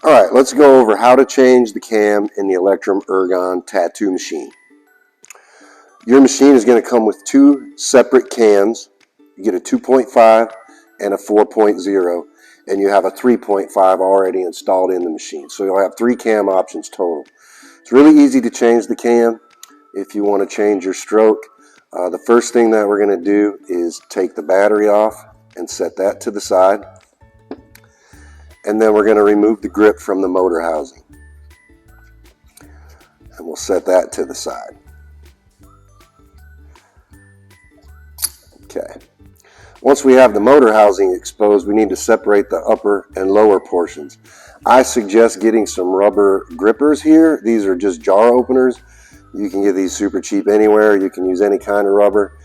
Alright, let's go over how to change the cam in the Electrum Ergon Tattoo Machine. Your machine is going to come with two separate cams. You get a 2.5 and a 4.0, and you have a 3.5 already installed in the machine. So you'll have three cam options total. It's really easy to change the cam if you want to change your stroke. The first thing that we're going to do is take the battery off and set that to the side. And then we're going to remove the grip from the motor housing. And we'll set that to the side. Okay. Once we have the motor housing exposed, we need to separate the upper and lower portions. I suggest getting some rubber grippers here. These are just jar openers. You can get these super cheap anywhere. You can use any kind of rubber.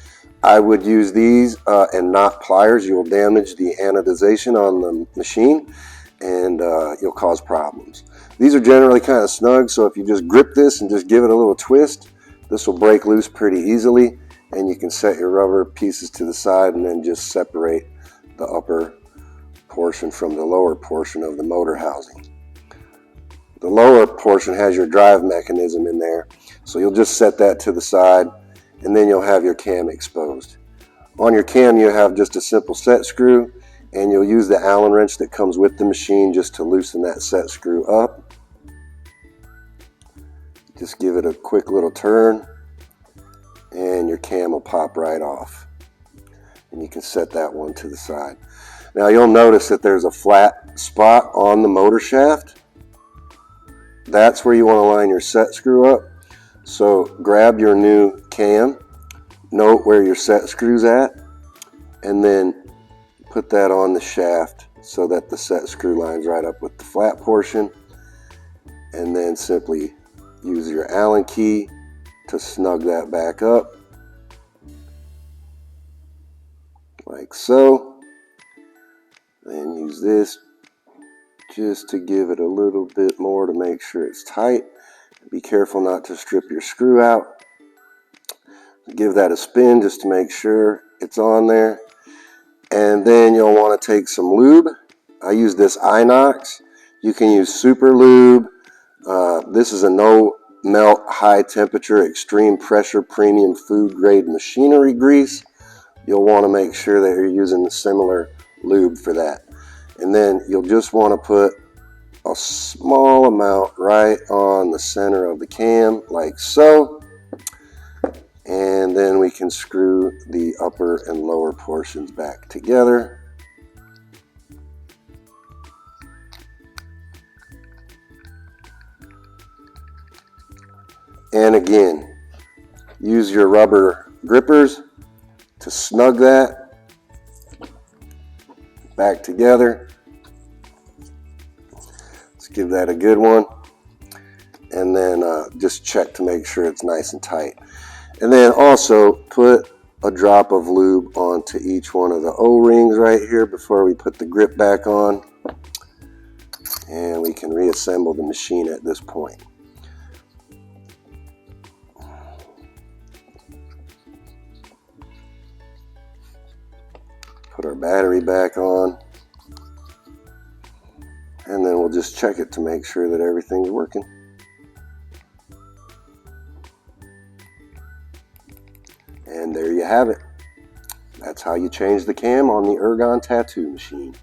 I would use these and not pliers. You will damage the anodization on the machine, and you'll cause problems. These are generally kind of snug, so if you just grip this and just give it a little twist, this will break loose pretty easily, and you can set your rubber pieces to the side and then just separate the upper portion from the lower portion of the motor housing. The lower portion has your drive mechanism in there, so you'll just set that to the side, and then you'll have your cam exposed. On your cam, you have just a simple set screw, and you'll use the Allen wrench that comes with the machine just to loosen that set screw up. Just give it a quick little turn, and your cam will pop right off. And you can set that one to the side. Now you'll notice that there's a flat spot on the motor shaft. That's where you want to line your set screw up. So grab your new cam, note where your set screw's at, and then put that on the shaft so that the set screw lines right up with the flat portion, and then simply use your Allen key to snug that back up like so. Then use this just to give it a little bit more to make sure it's tight. Be careful not to strip your screw out. Give that a spin just to make sure it's on there. And then you'll want to take some lube. I use this Inox. You can use super lube. This is a no melt, high temperature, extreme pressure, premium food grade machinery grease. You'll want to make sure that you're using the similar lube for that. And then you'll just want to put a small amount right on the center of the cam like so. And then we can screw the upper and lower portions back together. And again, use your rubber grippers to snug that back together. Let's give that a good one. And then just check to make sure it's nice and tight. And then also put a drop of lube onto each one of the O-rings right here before we put the grip back on. And we can reassemble the machine at this point. Put our battery back on. And then we'll just check it to make sure that everything's working. And there you have it. That's how you change the cam on the Ergon Tattoo Machine.